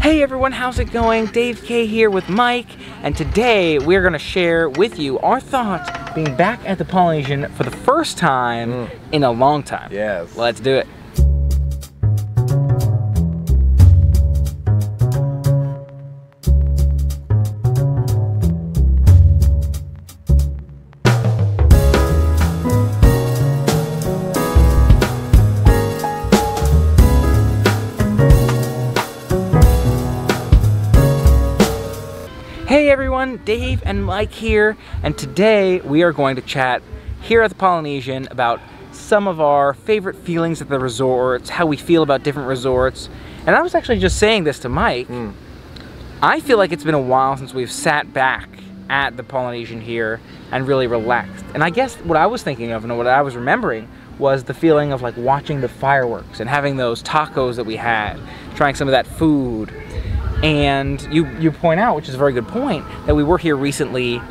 Hey everyone, how's it going? Dave K here with Mike, and today we're gonna share with you our thoughts being back at the Polynesian for the first time in a long time. Yes. Let's do it. Hey everyone, Dave and Mike here, and today we are going to chat here at the Polynesian about some of our favorite feelings at the resorts, how we feel about different resorts. And I was actually just saying this to Mike. I feel like it's been a while since we've sat back at the Polynesian here and really relaxed. And I guess what I was thinking of and what I was remembering was the feeling of like watching the fireworks and having those tacos that we had, trying some of that food. And you point out, which is a very good point, that we were here recently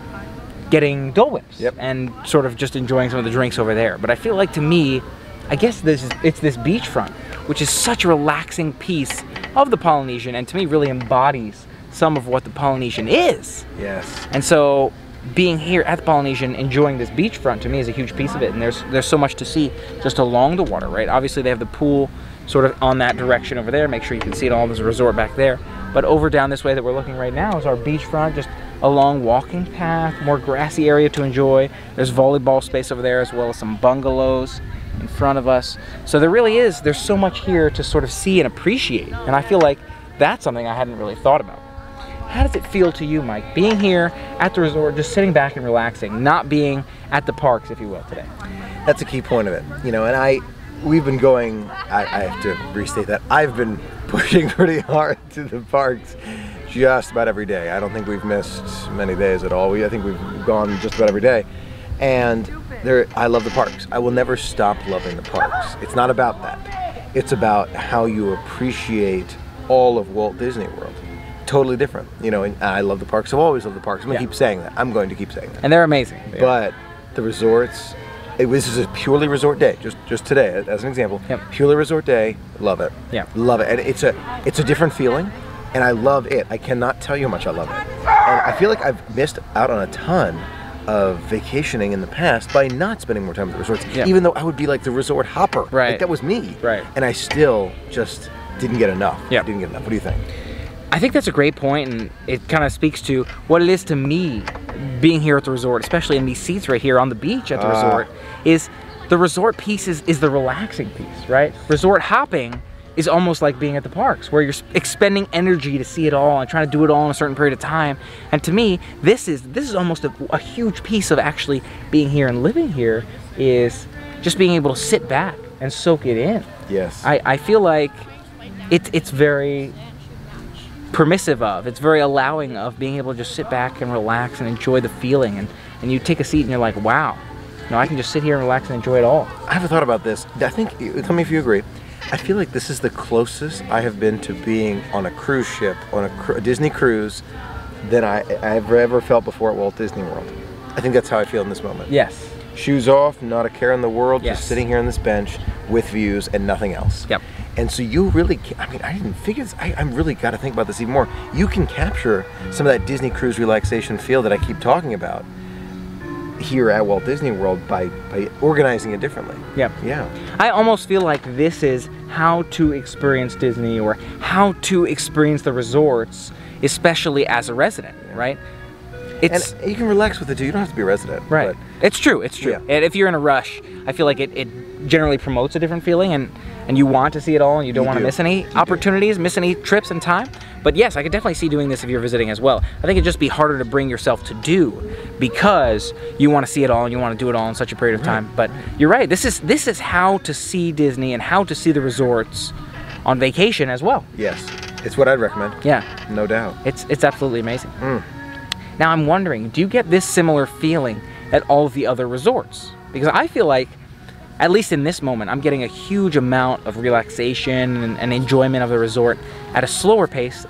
getting Dole Whips and sort of just enjoying some of the drinks over there. But I feel like, to me, I guess it's this beachfront, which is such a relaxing piece of the Polynesian, and to me really embodies some of what the Polynesian is. Yes. And so being here at the Polynesian, enjoying this beachfront, to me is a huge piece of it. And there's so much to see just along the water, right? Obviously they have the pool sort of on that direction over there. Make sure you can see it all. There's a resort back there. But over down this way that we're looking right now is our beachfront, just a long walking path, more grassy area to enjoy. There's volleyball space over there, as well as some bungalows in front of us. So there's so much here to sort of see and appreciate. And I feel like that's something I hadn't really thought about. How does it feel to you, Mike, being here at the resort, just sitting back and relaxing, not being at the parks, if you will, today? That's a key point of it. You know, and we've been going, I have to restate that, I've been pushing pretty hard to the parks just about every day. I don't think we've missed many days at all. I think we've gone just about every day. And I love the parks. I will never stop loving the parks. It's not about that. It's about how you appreciate all of Walt Disney World. Totally different. You know, and I love the parks. I've always loved the parks. I'm going to keep saying that. I'm going to keep saying that. And they're amazing. But the resorts, this is a purely resort day, just today as an example. Purely resort day, love it. Love it. And it's a different feeling, and I love it. I cannot tell you how much I love it. And I feel like I've missed out on a ton of vacationing in the past by not spending more time at the resorts, even though I would be like the resort hopper. Right. Like, that was me. Right. And I still just didn't get enough. I didn't get enough. What do you think? I think that's a great point, and it kind of speaks to what it is to me being here at the resort, especially in these seats right here on the beach at the resort, is the resort piece is the relaxing piece, right? Resort hopping is almost like being at the parks, where you're expending energy to see it all and trying to do it all in a certain period of time. And to me, this is almost a huge piece of actually being here and living here, is just being able to sit back and soak it in. Yes. I feel like it's very permissive of, it's very allowing of being able to just sit back and relax and enjoy the feeling, and you take a seat and you're like, wow, you know, I can just sit here and relax and enjoy it all. I haven't thought about this. I think, tell me if you agree, I feel like this is the closest I have been to being on a cruise ship, on a Disney cruise, than I've ever felt before at Walt Disney World. I think that's how I feel in this moment. Yes. Shoes off, not a care in the world, just sitting here on this bench with views and nothing else. And so you really, I mean, I didn't figure this, I'm really got to think about this even more. You can capture some of that Disney cruise relaxation feel that I keep talking about here at Walt Disney World by organizing it differently. I almost feel like this is how to experience Disney, or how to experience the resorts, especially as a resident, right? And you can relax with it too. You don't have to be a resident. Right. It's true. It's true. And if you're in a rush, I feel like it generally promotes a different feeling, and you want to see it all, and you don't want to miss any opportunities, miss any trips and time. But yes, I could definitely see doing this if you're visiting as well. I think it'd just be harder to bring yourself to do, because you want to see it all and you want to do it all in such a period of time. But you're right. This is how to see Disney and how to see the resorts on vacation as well. Yes. It's what I'd recommend. Yeah. No doubt. It's absolutely amazing. Now I'm wondering, do you get this similar feeling at all of the other resorts? Because I feel like, at least in this moment, I'm getting a huge amount of relaxation and enjoyment of the resort at a slower pace,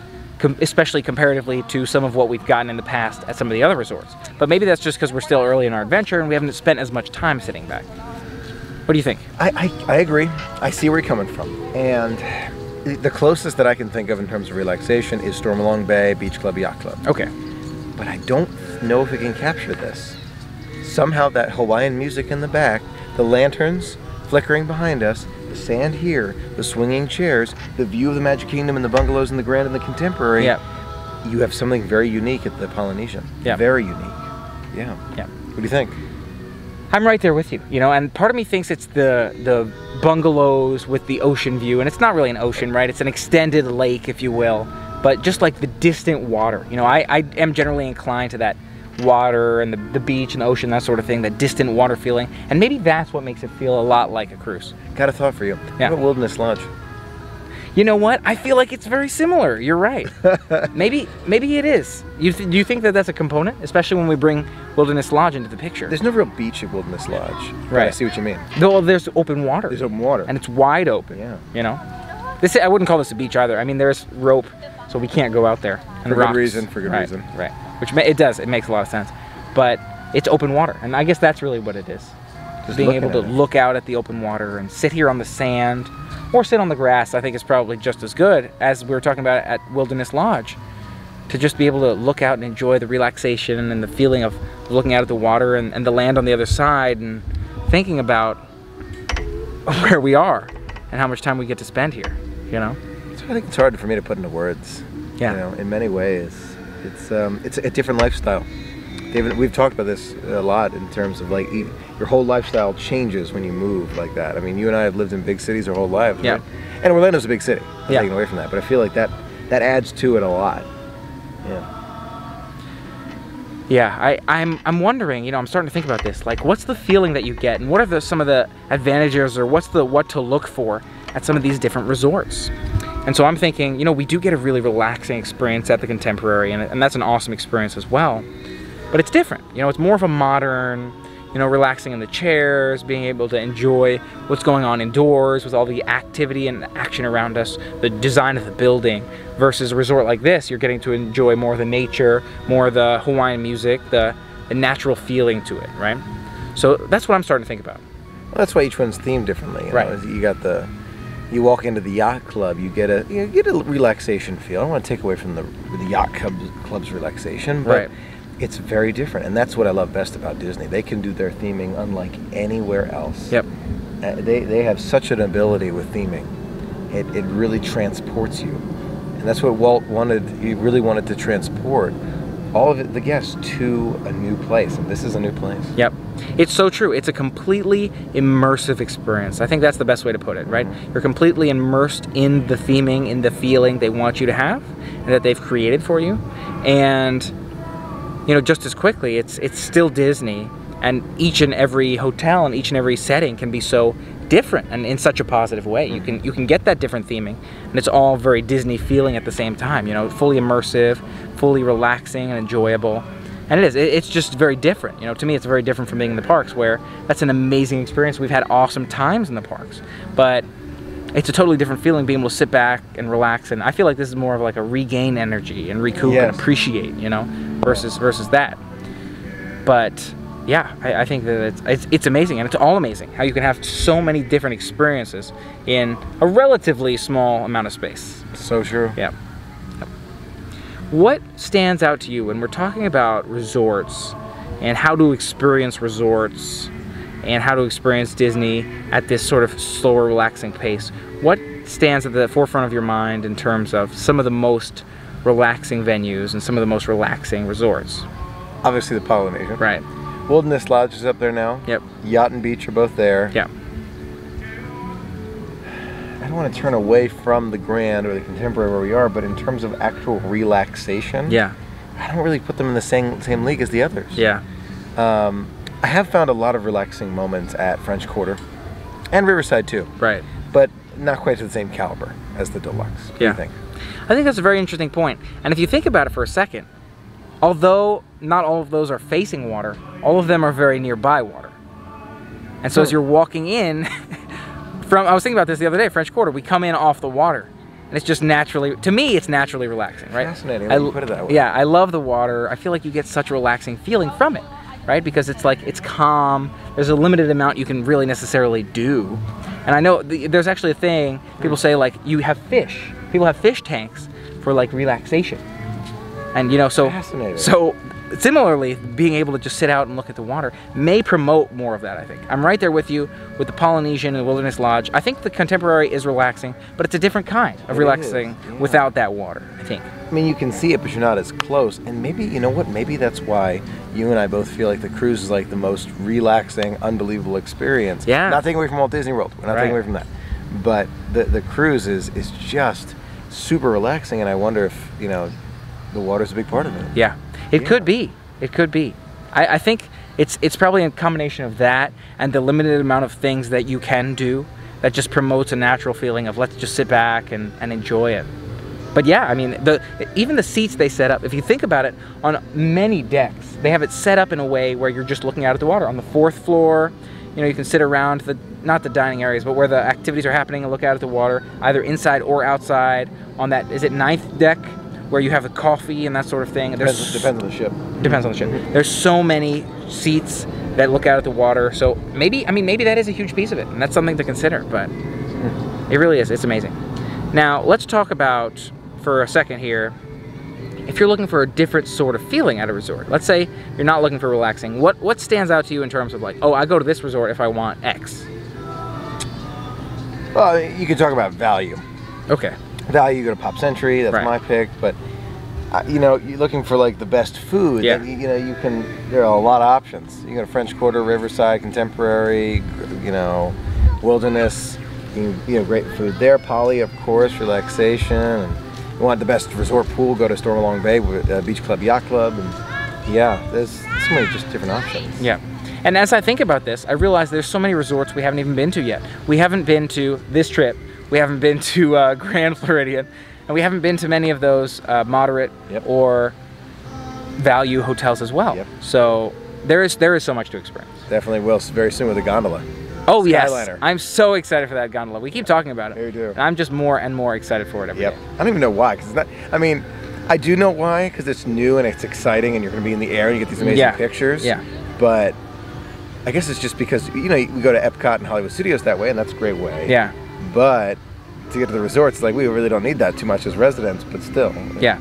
especially comparatively to some of what we've gotten in the past at some of the other resorts. But maybe that's just because we're still early in our adventure and we haven't spent as much time sitting back. What do you think? I agree. I see where you're coming from. And The closest that I can think of in terms of relaxation is Stormalong Bay Beach Club Yacht Club. Okay. But I don't know if it can capture this. Somehow that Hawaiian music in the back, the lanterns flickering behind us, the sand here, the swinging chairs, the view of the Magic Kingdom and the bungalows and the Grand and the Contemporary. Yeah. You have something very unique at the Polynesian. Yeah. Very unique. Yeah. Yeah. What do you think? I'm right there with you, you know, and part of me thinks it's the bungalows with the ocean view, and it's not really an ocean, right? It's an extended lake, if you will, but just like the distant water. You know, I am generally inclined to that water and the beach and the ocean, that sort of thing, that distant water feeling, and maybe that's what makes it feel a lot like a cruise. Got a thought for you. Yeah. What about Wilderness Lodge? You know what? I feel like it's very similar. You're right. maybe it is. Do you think that that's a component, especially when we bring Wilderness Lodge into the picture? There's no real beach at Wilderness Lodge. Right. I see what you mean. Though there's open water. There's open water. And it's wide open. Yeah. You know? I wouldn't call this a beach either. I mean, there's rope, so we can't go out there. And for rocks. good reason. For good reason. Right. Which it does. It makes a lot of sense. But it's open water, and I guess that's really what it is. Just being able to look out at the open water and sit here on the sand, or sit on the grass, I think is probably just as good as we were talking about at Wilderness Lodge. To just be able to look out and enjoy the relaxation and the feeling of looking out at the water and the land on the other side, and thinking about where we are and how much time we get to spend here, you know? So I think it's hard for me to put into words. Yeah. You know, in many ways, it's a different lifestyle. David, we've talked about this a lot in terms of like your whole lifestyle changes when you move like that. I mean, you and I have lived in big cities our whole lives, yeah. Right? And Orlando's a big city. I'm yeah. taking away from that, but I feel like that adds to it a lot. Yeah. Yeah, I'm wondering, you know, I'm starting to think about this. Like, what's the feeling that you get, and what are some of the advantages, or what's what to look for at some of these different resorts? And so I'm thinking, you know, we do get a really relaxing experience at the Contemporary, and that's an awesome experience as well. But it's different, you know, it's more of a modern, you know, relaxing in the chairs, being able to enjoy what's going on indoors with all the activity and action around us, the design of the building, versus a resort like this, you're getting to enjoy more of the nature, more of the Hawaiian music, the natural feeling to it, right? So that's what I'm starting to think about. Well, that's why each one's themed differently. You right. know? You got you walk into the yacht club, you get a relaxation feel. I don't want to take away from the yacht club's relaxation, but right. It's very different, and that's what I love best about Disney. They can do their theming unlike anywhere else. Yep. They have such an ability with theming. It really transports you, and that's what Walt wanted. He really wanted to transport all of the guests to a new place, and this is a new place. Yep. It's so true. It's a completely immersive experience. I think that's the best way to put it, right? Mm-hmm. You're completely immersed in the theming, in the feeling they want you to have, and that they've created for you, and you know, just as quickly, it's still Disney, and each and every hotel and each and every setting can be so different and in such a positive way. You can get that different theming, and it's all very Disney feeling at the same time. You know, fully immersive, fully relaxing and enjoyable, and it's just very different. You know, to me, it's very different from being in the parks, where that's an amazing experience. We've had awesome times in the parks, but it's a totally different feeling being able to sit back and relax, and I feel like this is more of like a regain energy and recoup yes. and appreciate, you know, versus that. But yeah, I think that it's amazing, and it's all amazing how you can have so many different experiences in a relatively small amount of space. So true. Yeah. Yep. What stands out to you when we're talking about resorts and how to experience resorts and how to experience Disney at this sort of slower, relaxing pace? What stands at the forefront of your mind in terms of some of the most relaxing venues and some of the most relaxing resorts? Obviously the Polynesian. Right. Wilderness Lodge is up there now. Yep. Yacht and Beach are both there. Yeah. I don't want to turn away from the Grand or the Contemporary where we are, but in terms of actual relaxation, yeah, I don't really put them in the same league as the others. Yeah. I have found a lot of relaxing moments at French Quarter and Riverside too. Right. But not quite to the same caliber as the Deluxe. What do you think? I think that's a very interesting point. And if you think about it for a second, although not all of those are facing water, all of them are very nearby water. And so as you're walking in I was thinking about this the other day, French Quarter, we come in off the water. And it's just naturally, to me, it's naturally relaxing, right? Fascinating when you put it that way. Yeah, I love the water. I feel like you get such a relaxing feeling from it, right? Because it's like, it's calm. There's a limited amount you can really necessarily do. And I know there's actually a thing, people say like, you have fish. People have fish tanks for like relaxation. And you know, so similarly, being able to just sit out and look at the water may promote more of that, I think. I'm right there with you with the Polynesian and the Wilderness Lodge. I think the contemporary is relaxing, but it's a different kind of relaxing without that water, I think. I mean, you can see it, but you're not as close. And maybe, you know what, maybe that's why you and I both feel like the cruise is like the most relaxing, unbelievable experience. Yeah. Not taking away from Walt Disney World. We're not taking away from that. But the cruise is just super relaxing, and I wonder if, you know, the water's a big part of it. Yeah. It could be. It could be. I think it's probably a combination of that and the limited amount of things that you can do that just promotes a natural feeling of let's just sit back and enjoy it. But yeah, I mean, even the seats they set up, if you think about it, on many decks, they have it set up in a way where you're just looking out at the water. On the 4th floor, you know, you can sit around not the dining areas, but where the activities are happening and look out at the water, either inside or outside. On that, is it 9th deck, where you have the coffee and that sort of thing. Depends on the ship. Depends on the ship. There's so many seats that look out at the water. So maybe that is a huge piece of it, and that's something to consider, but it really is. It's amazing. Now, let's talk about, for a second here, if you're looking for a different sort of feeling at a resort. Let's say you're not looking for relaxing. What stands out to you in terms of like, oh, I go to this resort if I want X? Well, you can talk about value. Okay. Value, you go to Pop Century, that's my pick, but you know, you're looking for like the best food. Yeah. You know, there are a lot of options. You go to French Quarter, Riverside, Contemporary, you know, Wilderness, you know, great food there. Poly, of course, relaxation. And you want the best resort pool, go to Stormalong Bay, Beach Club, Yacht Club, and yeah, there's so many just different options. Yeah. And as I think about this, I realize there's so many resorts we haven't even been to yet. We haven't been to this trip. We haven't been to Grand Floridian, and we haven't been to many of those moderate or value hotels as well. So there is so much to experience. Definitely will very soon with a gondola. Oh yes, I'm so excited for that gondola. We keep talking about it. We do. And I'm just more and more excited for it every day. I don't even know why, because it's not. I mean, I do know why, because it's new and it's exciting, and you're going to be in the air and you get these amazing pictures. Yeah. But I guess it's just because, you know, we go to Epcot and Hollywood Studios that way, and that's a great way. Yeah. But to get to the resorts, like, we really don't need that too much as residents, but still. Yeah.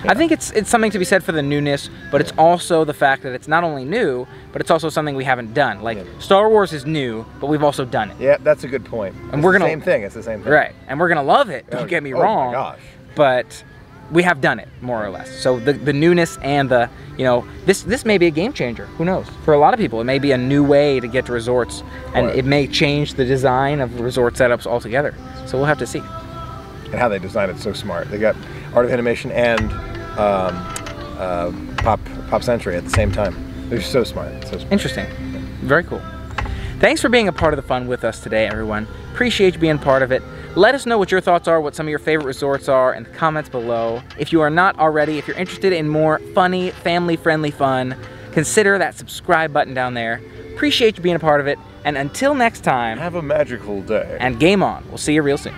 I think it's something to be said for the newness, but it's also the fact that it's not only new, but it's also something we haven't done. Like, Star Wars is new, but we've also done it. Yeah, that's a good point. And we're gonna same thing. It's the same thing. Right. And we're gonna love it. Don't get me wrong. Oh my gosh. But we have done it, more or less. So the newness and the, you know, this may be a game changer. Who knows? For a lot of people, it may be a new way to get to resorts, and it may change the design of resort setups altogether. So we'll have to see. And how they designed it so smart. They got Art of Animation and Pop Century at the same time. They're so smart. So smart. Interesting. Very cool. Thanks for being a part of the fun with us today, everyone. Appreciate you being part of it. Let us know what your thoughts are, what some of your favorite resorts are in the comments below. If you are not already, if you're interested in more funny, family-friendly fun, consider that subscribe button down there. Appreciate you being a part of it. And until next time, have a magical day. And game on. We'll see you real soon.